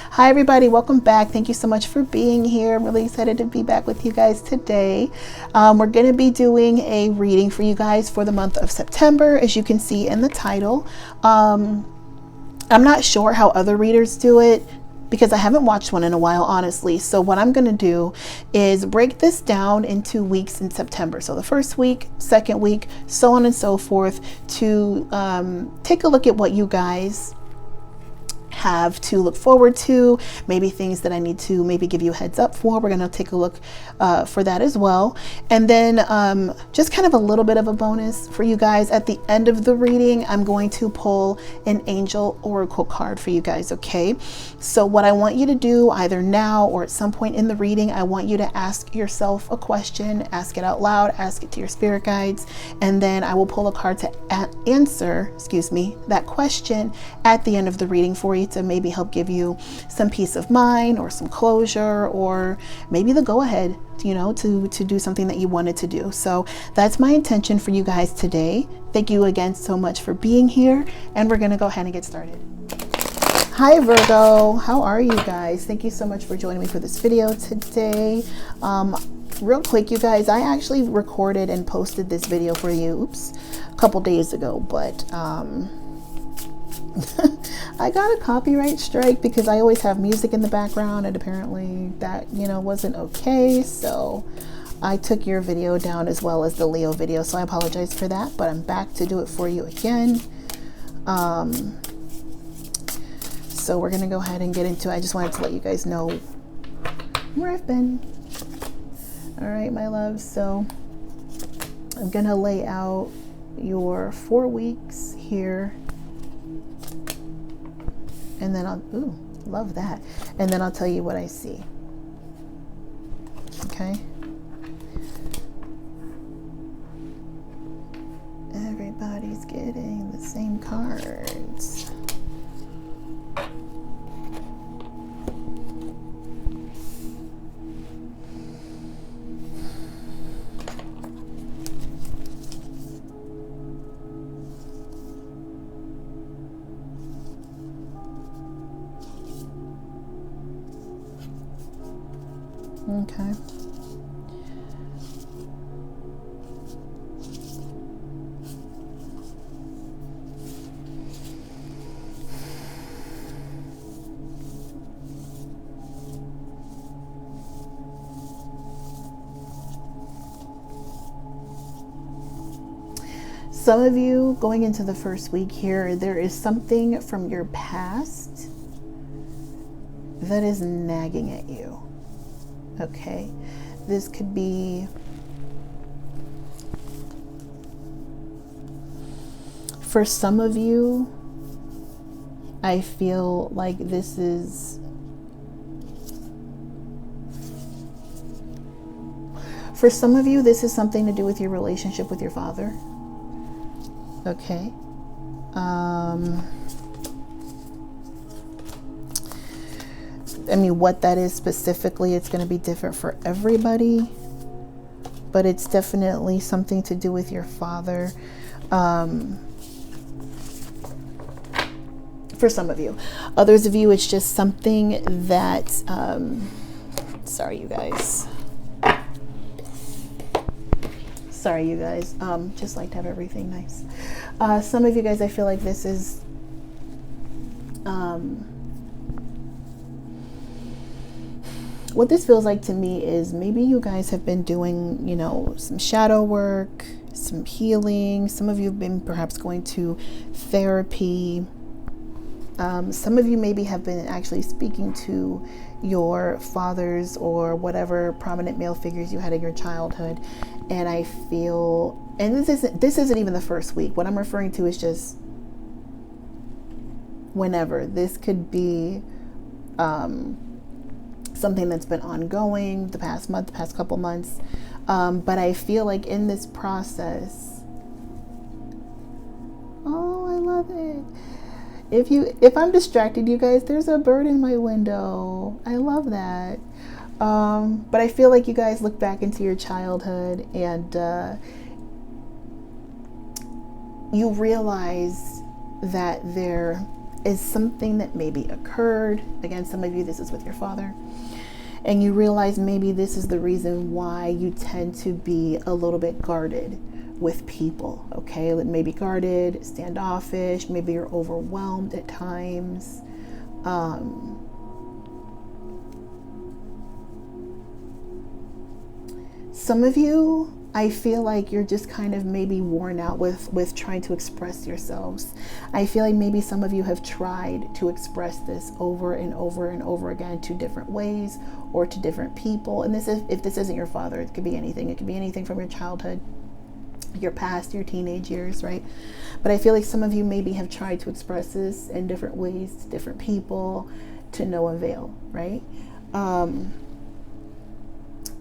Hi everybody, welcome back. Thank you so much for being here. I'm really excited to be back with you guys today. We're going to be doing a reading for you guys for the month of September, as you can see in the title. I'm not sure how other readers do it because I haven't watched one in a while, honestly. So what I'm going to do is break this down into weeks in September. So the first week, second week, so on and so forth, to take a look at what you guys have to look forward to, maybe things that I need to maybe give you a heads up for. We're going to take a look for that as well. And then just kind of a little bit of a bonus for you guys. At the end of the reading, I'm going to pull an angel oracle card for you guys, okay? So what I want you to do either now or at some point in the reading, I want you to ask yourself a question, ask it out loud, ask it to your spirit guides, and then I will pull a card to answer, that question at the end of the reading for you, to maybe help give you some peace of mind or some closure, or maybe the go ahead, you know, to do something that you wanted to do. So that's my intention for you guys today. Thank you again so much for being here, and we're going to go ahead and get started. Hi Virgo, how are you guys? Thank you so much for joining me for this video today. Real quick, you guys, I actually recorded and posted this video for you, a couple days ago, but I got a copyright strike because I always have music in the background, and apparently that, you know, wasn't okay. So I took your video down as well as the Leo video. So I apologize for that, but I'm back to do it for you again. So we're going to go ahead and get into it. I just wanted to let you guys know where I've been. All right, my love. So I'm going to lay out your 4 weeks here. And then love that. And then I'll tell you what I see. Okay. Everybody's getting the same cards. Okay. Some of you going into the first week here, there is something from your past that is nagging at you. Okay, this could be for some of you. I feel like this is for some of you, this is something to do with your relationship with your father. Okay. I mean, what that is specifically, it's going to be different for everybody, but it's definitely something to do with your father. For some of you. Others of you, it's just something that, sorry, you guys. Just like to have everything nice. Some of you guys, I feel like this is, what this feels like to me is maybe you guys have been doing, you know, some shadow work, some healing. Some of you have been perhaps going to therapy. Some of you maybe have been actually speaking to your fathers or whatever prominent male figures you had in your childhood. And I feel, and this isn't even the first week. What I'm referring to is just whenever. This could be something that's been ongoing the past month, the past couple months. But I feel like in this process, Oh, I love it. If I'm distracted, you guys, there's a bird in my window. I love that. But I feel like you guys look back into your childhood and you realize that there is something that maybe occurred. Again, some of you, this is with your father. And you realize maybe this is the reason why you tend to be a little bit guarded with people, okay? Maybe guarded, standoffish, maybe you're overwhelmed at times. Some of you, I feel like you're just kind of maybe worn out with trying to express yourselves. I feel like maybe some of you have tried to express this over and over and over again to different ways or to different people. And this is, if this isn't your father, it could be anything. It could be anything from your childhood, your past, your teenage years, right? But I feel like some of you maybe have tried to express this in different ways to different people to no avail, right?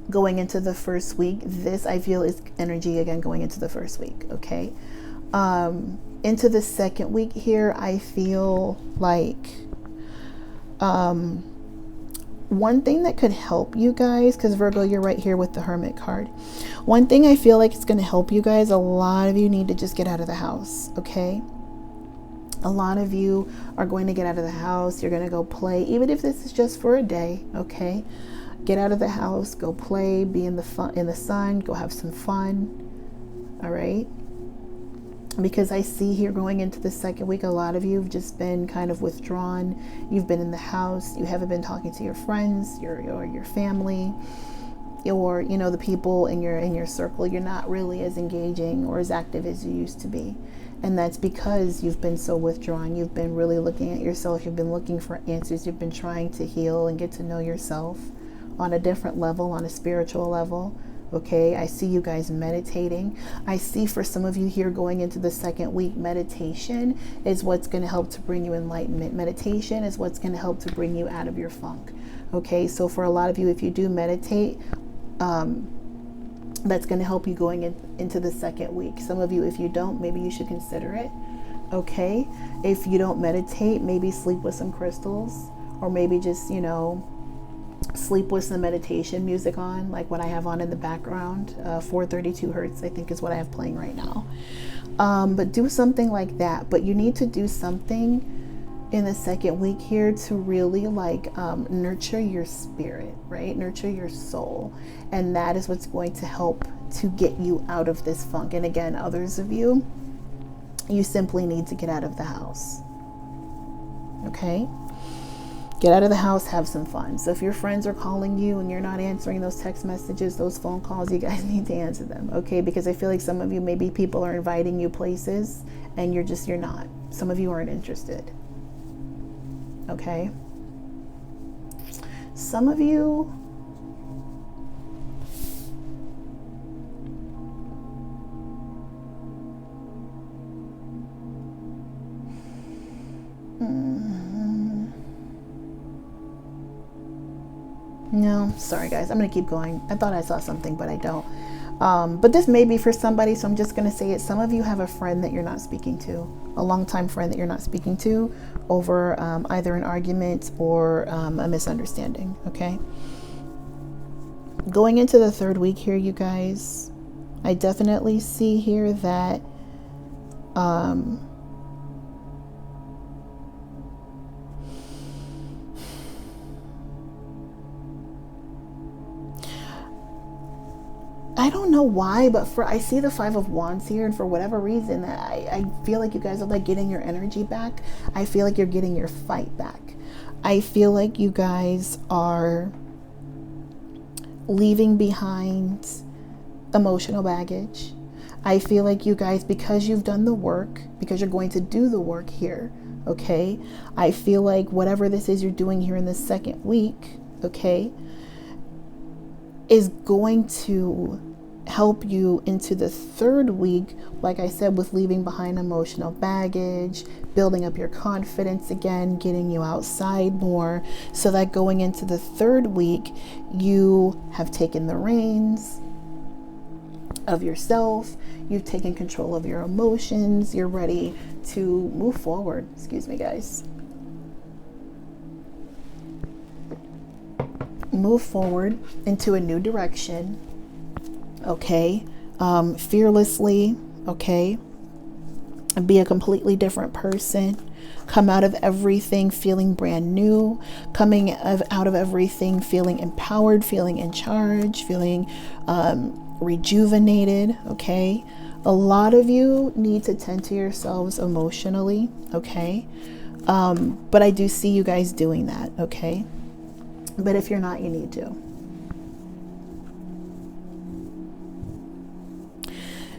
Going into the first week, this I feel is energy again going into the first week, okay? Into the second week here, I feel like one thing that could help you guys, because Virgo, you're right here with the Hermit card. One thing I feel like it's going to help you guys, a lot of you need to just get out of the house, okay? A lot of you are going to get out of the house. You're going to go play, even if this is just for a day, okay? Get out of the house, go play, be in the sun, go have some fun, all right? Because I see here going into the second week, a lot of you have just been kind of withdrawn. You've been in the house. You haven't been talking to your friends, your family, or the people in your circle. You're not really as engaging or as active as you used to be. And that's because you've been so withdrawn. You've been really looking at yourself. You've been looking for answers. You've been trying to heal and get to know yourself on a different level, on a spiritual level. Okay, I see you guys meditating. I see for some of you here going into the second week, meditation is what's going to help to bring you enlightenment. Meditation is what's going to help to bring you out of your funk. Okay, so for a lot of you, if you do meditate, that's going to help you going into the second week. Some of you, if you don't, maybe you should consider it. Okay, if you don't meditate, maybe sleep with some crystals, or maybe just, sleep with some meditation music on, like what I have on in the background. 432 hertz, I think, is what I have playing right now. But do something like that. But you need to do something in the second week here to really nurture your spirit, right? Nurture your soul. And that is what's going to help to get you out of this funk. And again, others of you, you simply need to get out of the house. Okay? Get out of the house, have some fun. So if your friends are calling you and you're not answering those text messages, those phone calls, you guys need to answer them, okay? Because I feel like some of you, maybe people are inviting you places and you're not. Some of you aren't interested, okay? Some of you, no, sorry guys, I'm gonna keep going. I thought I saw something, but I don't. But this may be for somebody, so I'm just gonna say it. Some of you have a friend that you're not speaking to, a longtime friend that you're not speaking to over either an argument or a misunderstanding, okay? Going into the third week here, you guys, I definitely see here that I don't know why, but I see the 5 of Wands here, and for whatever reason, I feel like you guys are getting your energy back. I feel like you're getting your fight back. I feel like you guys are leaving behind emotional baggage. I feel like you guys, because you've done the work, because you're going to do the work here, okay? I feel like whatever this is you're doing here in the second week, okay, is going to help you into the third week, like I said, with leaving behind emotional baggage, building up your confidence again, getting you outside more, so that going into the third week, you have taken the reins, of yourself. You've taken control of your emotions. You're ready to move forward. Excuse me, guys. Move forward into a new direction. Okay. Fearlessly. Okay. And be a completely different person. Come out of everything feeling brand new. Coming out of everything feeling empowered, feeling in charge, feeling rejuvenated. Okay. A lot of you need to tend to yourselves emotionally. Okay. But I do see you guys doing that. Okay. But if you're not, you need to.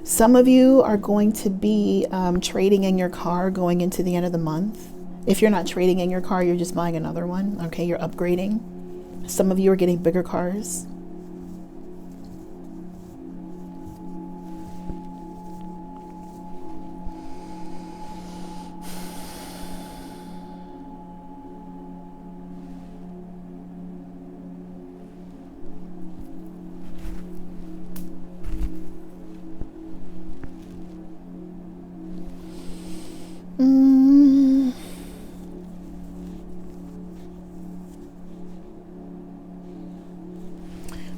Some of you are going to be trading in your car going into the end of the month. If you're not trading in your car, you're just buying another one. Okay, you're upgrading. Some of you are getting bigger cars.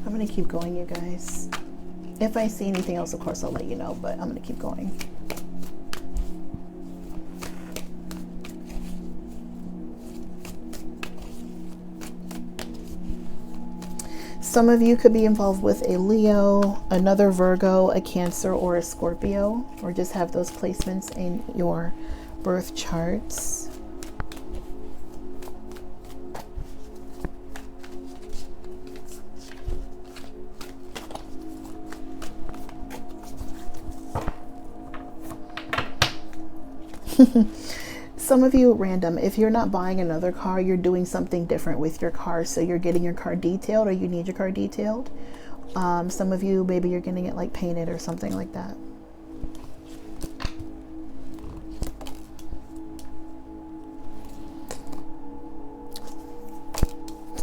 I'm going to keep going, you guys. If I see anything else, of course, I'll let you know, but I'm going to keep going. Some of you could be involved with a Leo, another Virgo, a Cancer, or a Scorpio, or just have those placements in your birth charts. Some of you random, if you're not buying another car, you're doing something different with your car. So you're getting your car detailed, or you need your car detailed. Some of you, maybe you're getting it like painted or something like that.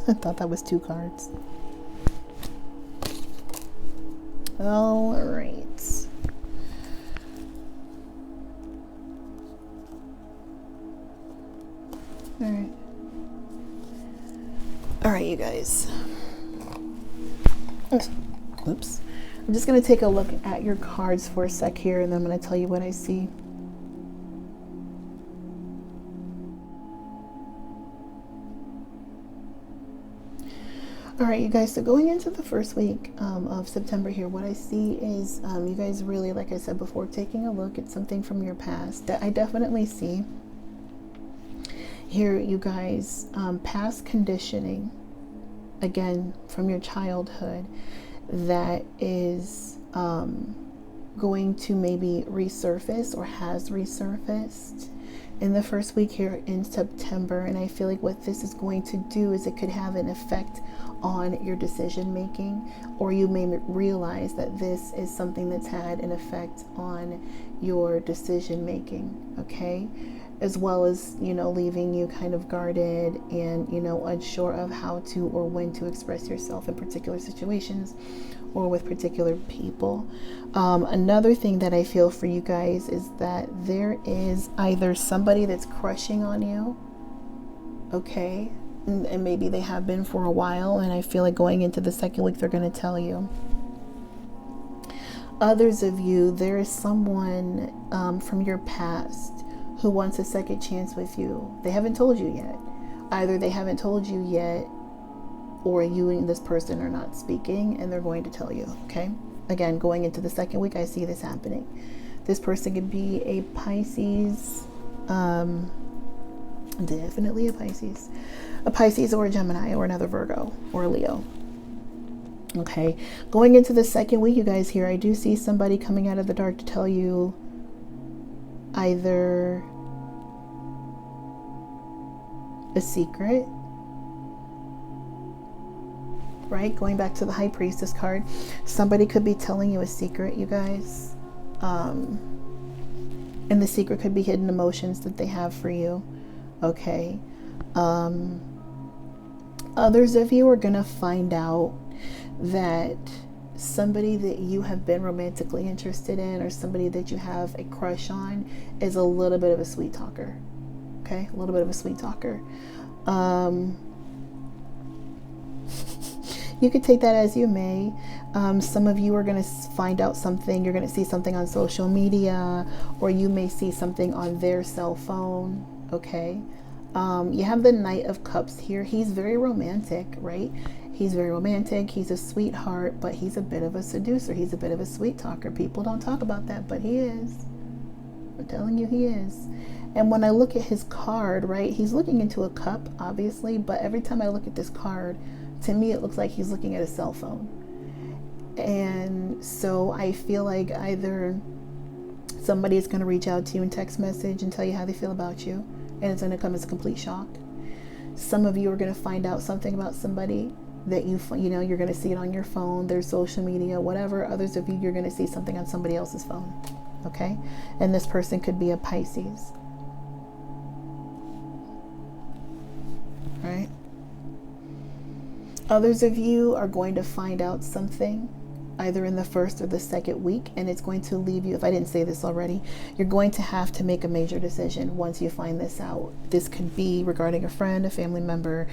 I thought that was 2 cards. All right. All right, you guys. Oops. I'm just going to take a look at your cards for a sec here, and then I'm going to tell you what I see. All right, you guys, so going into the first week of September here, what I see is you guys really, like I said before, taking a look at something from your past that I definitely see. Here, you guys, past conditioning, again, from your childhood, that is going to maybe resurface or has resurfaced in the first week here in September. And I feel like what this is going to do is it could have an effect on your decision making, or you may realize that this is something that's had an effect on your decision making, okay? As well as, you know, leaving you kind of guarded and, you know, unsure of how to or when to express yourself in particular situations or with particular people. Another thing that I feel for you guys is that there is either somebody that's crushing on you, okay, and maybe they have been for a while, and I feel like going into the second week they're going to tell you. Others of you, there is someone from your past who wants a second chance with you. They haven't told you yet. Either they haven't told you yet, or you and this person are not speaking, and they're going to tell you, okay? Again, going into the second week, I see this happening. This person could be a Pisces, definitely a Pisces or a Gemini or another Virgo or a Leo. Okay, going into the second week, you guys, here, I do see somebody coming out of the dark to tell you either a secret, right? Going back to the High Priestess card, somebody could be telling you a secret, you guys. And the secret could be hidden emotions that they have for you, okay? Others of you are going to find out that somebody that you have been romantically interested in, or somebody that you have a crush on, is a little bit of a sweet talker. Okay, a little bit of a sweet talker. You could take that as you may. Some of you are going to find out something. You're going to see something on social media, or you may see something on their cell phone. Okay. You have the Knight of Cups here. He's very romantic, right? He's very romantic. He's a sweetheart, but he's a bit of a seducer. He's a bit of a sweet talker. People don't talk about that, but he is. I'm telling you, he is. And when I look at his card, right, he's looking into a cup, obviously, but every time I look at this card, to me, it looks like he's looking at a cell phone. And so I feel like either somebody is going to reach out to you in text message and tell you how they feel about you, and it's going to come as a complete shock. Some of you are going to find out something about somebody that you know, you're going to see it on your phone, their social media, whatever. Others of you, you're going to see something on somebody else's phone. Okay? And this person could be a Pisces. Right? Others of you are going to find out something either in the first or the second week, and it's going to leave you, if I didn't say this already, you're going to have to make a major decision once you find this out. This could be regarding a friend, a family member.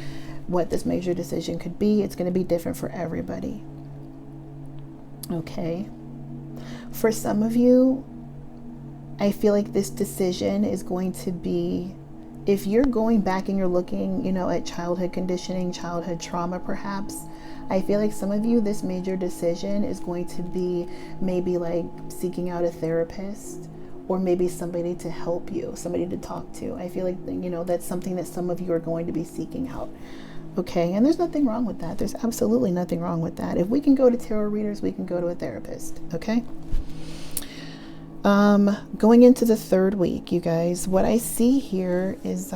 What this major decision could be, it's going to be different for everybody. Okay. For some of you, I feel like this decision is going to be, if you're going back and you're looking, you know, at childhood conditioning, childhood trauma perhaps, I feel like some of you, this major decision is going to be maybe like seeking out a therapist, or maybe somebody to help you, somebody to talk to. I feel like, you know, that's something that some of you are going to be seeking out. Okay, and there's nothing wrong with that. There's absolutely nothing wrong with that. If we can go to tarot readers, we can go to a therapist. Okay. Going into the third week, you guys, what I see here is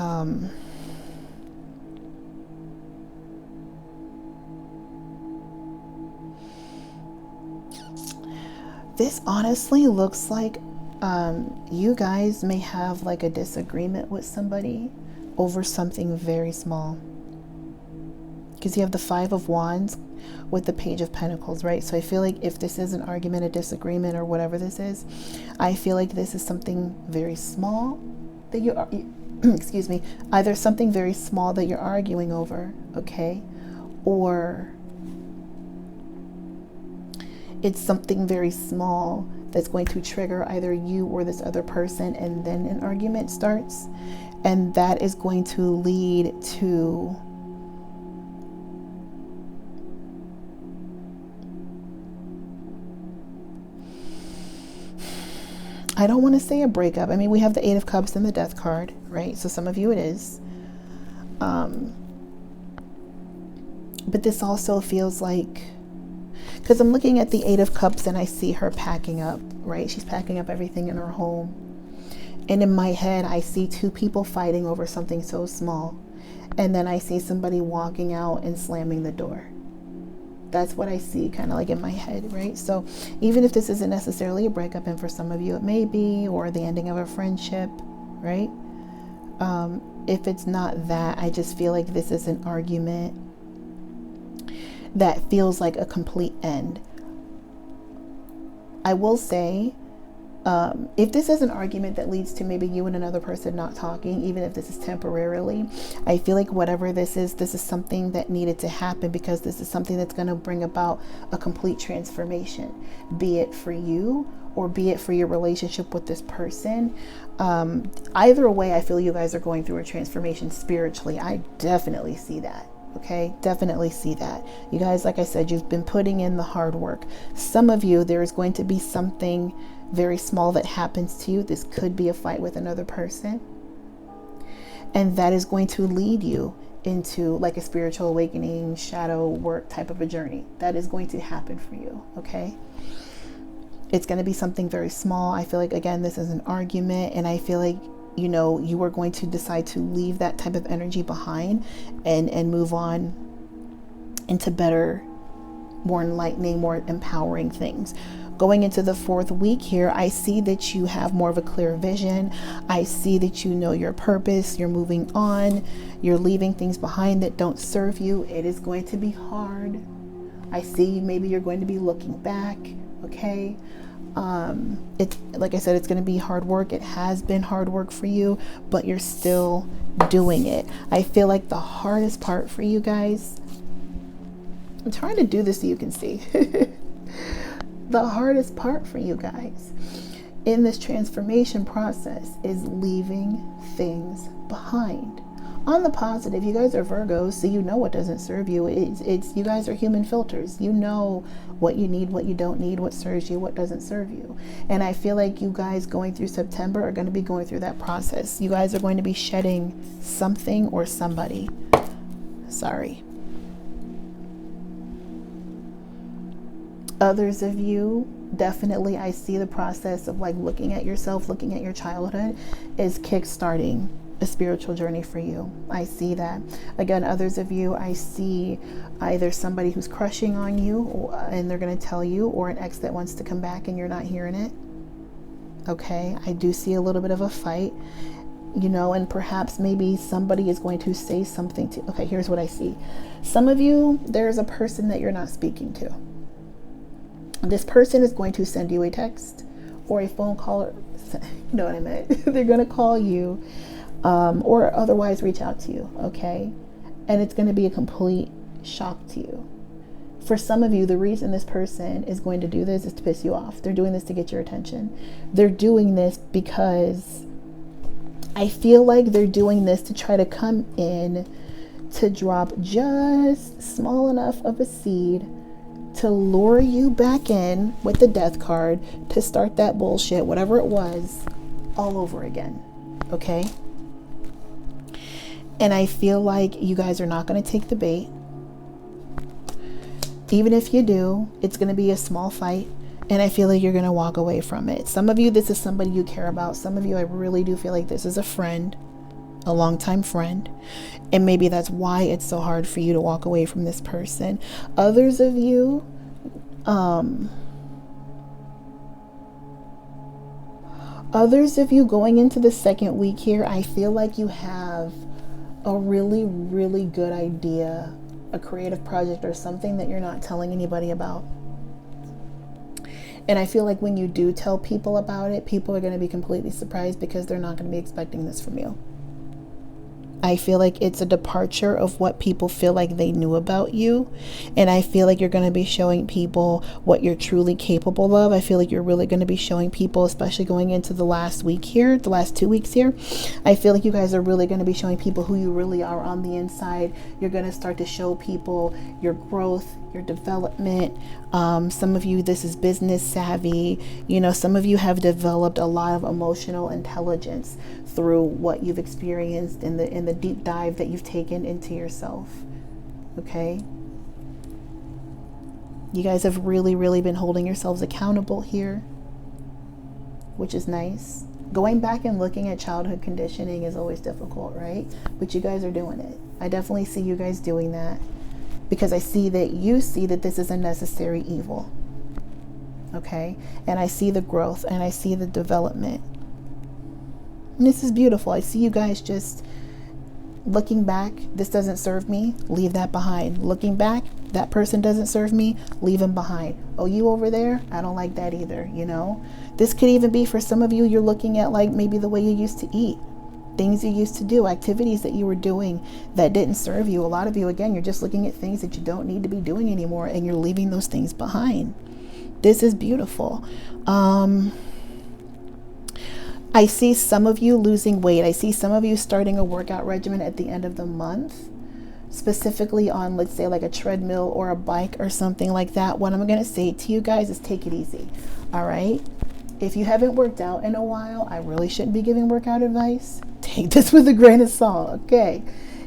this honestly looks like you guys may have like a disagreement with somebody over something very small. Because you have the Five of Wands with the Page of Pentacles, right? So I feel like if this is an argument, a disagreement, or whatever this is, I feel like this is something very small that you are, excuse me, either something very small that you're arguing over, okay? Or it's something very small that's going to trigger either you or this other person, and then an argument starts. And that is going to lead to I don't want to say a breakup. I mean, we have the Eight of Cups and the Death card, right? So some of you it is. But this also feels like, because I'm looking at the Eight of Cups and I see her packing up, right? She's packing up everything in her home. And in my head, I see two people fighting over something so small. And then I see somebody walking out and slamming the door. That's what I see kind of like in my head, right? So even if this isn't necessarily a breakup, and for some of you it may be, or the ending of a friendship, right? If it's not that, I just feel like this is an argument that feels like a complete end. I will say, if this is an argument that leads to maybe you and another person not talking, even if this is temporarily, I feel like whatever this is something that needed to happen, because this is something that's going to bring about a complete transformation, be it for you or be it for your relationship with this person. Either way, I feel you guys are going through a transformation spiritually. I definitely see that. Okay, definitely see that. You guys, like I said, you've been putting in the hard work. Some of you, there is going to be something very small that happens to you. This could be a fight with another person, and that is going to lead you into like a spiritual awakening, shadow work type of a journey. That is going to happen for you. Okay, it's going to be something very small. I feel like, again, this is an argument, and I feel like, you know, you are going to decide to leave that type of energy behind and move on into better, more enlightening, more empowering things. Going into the fourth week here, I see that you have more of a clear vision. I see that you know your purpose. You're moving on. You're leaving things behind that don't serve you. It is going to be hard. I see maybe you're going to be looking back, okay? It's like I said, it's going to be hard work. It has been hard work for you, but you're still doing it. I feel like the hardest part for you guys, I'm trying to do this so you can see. The hardest part for you guys in this transformation process is leaving things behind. On the positive, you guys are Virgos, so you know what doesn't serve you. It's you guys are human filters. You know what you need, what you don't need, what serves you, what doesn't serve you. And I feel like you guys going through September are going to be going through that process. You guys are going to be shedding something or somebody. Sorry. Others of you, definitely, I see the process of like looking at yourself, looking at your childhood is kickstarting a spiritual journey for you. I see that. Again, others of you, I see either somebody who's crushing on you and they're going to tell you, or an ex that wants to come back and you're not hearing it. Okay, I do see a little bit of a fight, you know, and perhaps maybe somebody is going to say something to, okay, here's what I see. Some of you, there's a person that you're not speaking to. This person is going to send you a text or a phone call, or, you know what I meant? They're going to call you or otherwise reach out to you, okay? And it's going to be a complete shock to you. For some of you, the reason this person is going to do this is to piss you off. They're doing this to get your attention. They're doing this because I feel like they're doing this to try to come in to drop just small enough of a seed to lure you back in with the death card to start that bullshit, whatever it was, all over again, okay? And I feel like you guys are not going to take the bait. Even if you do, it's going to be a small fight, and I feel like you're going to walk away from it. Some of you, this is somebody you care about. Some of you, I really do feel like this is a friend, a longtime friend, and maybe that's why it's so hard for you to walk away from this person. Others of you, going into the second week here, I feel like you have a really, really good idea, a creative project or something that you're not telling anybody about. And I feel like when you do tell people about it, people are going to be completely surprised because they're not going to be expecting this from you. I feel like it's a departure of what people feel like they knew about you. And I feel like you're going to be showing people what you're truly capable of. I feel like you're really going to be showing people, especially going into the last week here, the last 2 weeks here. I feel like you guys are really going to be showing people who you really are on the inside. You're going to start to show people your growth, your development. Some of you, this is business savvy. You know, some of you have developed a lot of emotional intelligence through what you've experienced in the deep dive that you've taken into yourself. Okay? You guys have really, really been holding yourselves accountable here, which is nice. Going back and looking at childhood conditioning is always difficult, right? But you guys are doing it. I definitely see you guys doing that because I see that you see that this is a necessary evil. Okay? And I see the growth and I see the development. And this is beautiful. I see you guys just looking back. This doesn't serve me. Leave that behind. Looking back, that person doesn't serve me. Leave him behind. Oh, you over there? I don't like that either. You know, this could even be for some of you. You're looking at like maybe the way you used to eat, things you used to do, activities that you were doing that didn't serve you. A lot of you, again, you're just looking at things that you don't need to be doing anymore, and you're leaving those things behind. This is beautiful. I see some of you losing weight. I see some of you starting a workout regimen at the end of the month, specifically on, let's say, like a treadmill or a bike or something like that. What I'm going to say to you guys is take it easy. All right. If you haven't worked out in a while, I really shouldn't be giving workout advice. Take this with a grain of salt. Okay.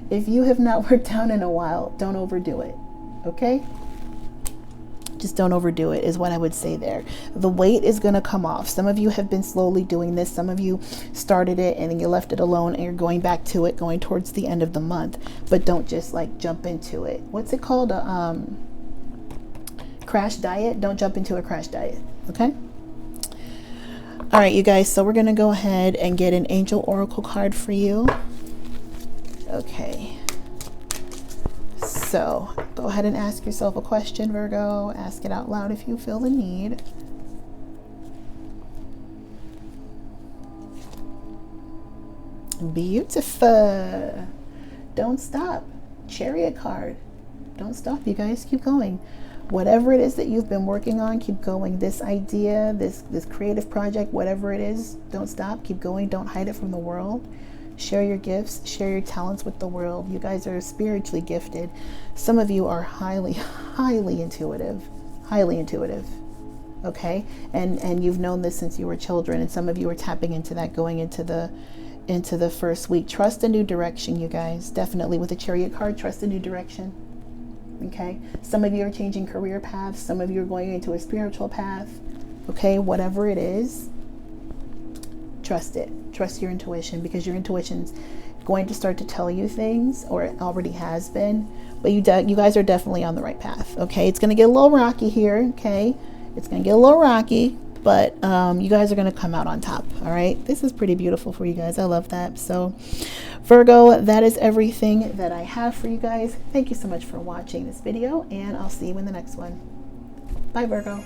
If you have not worked out in a while, don't overdo it. Okay. Just don't overdo it is what I would say there. The weight is going to come off. Some of you have been slowly doing this. Some of you started it and then you left it alone and you're going back to it going towards the end of the month. But don't just like jump into it. What's it called? A crash diet. Don't jump into a crash diet. Okay. All right, you guys. So we're going to go ahead and get an angel oracle card for you. Okay. So go ahead and ask yourself a question, Virgo. Ask it out loud if you feel the need. Beautiful. Don't stop. Chariot card. Don't stop, you guys. Keep going. Whatever it is that you've been working on, keep going. This idea, this creative project, whatever it is, don't stop. Keep going. Don't hide it from the world. Share your gifts. Share your talents with the world. You guys are spiritually gifted. Some of you are highly, highly intuitive. Highly intuitive. Okay? And you've known this since you were children. And some of you are tapping into that going into the first week. Trust a new direction, you guys. Definitely with the Chariot card, trust a new direction. Okay, some of you are changing career paths, some of you are going into a spiritual path. Okay, whatever it is, trust it. Trust your intuition, because your intuition's going to start to tell you things, or it already has been, but you guys are definitely on the right path. Okay, it's going to get a little rocky here. Okay, it's going to get a little rocky, but you guys are going to come out on top. All right, this is pretty beautiful for you guys. I love that. So Virgo, that is everything that I have for you guys. Thank you so much for watching this video, and I'll see you in the next one. Bye, Virgo.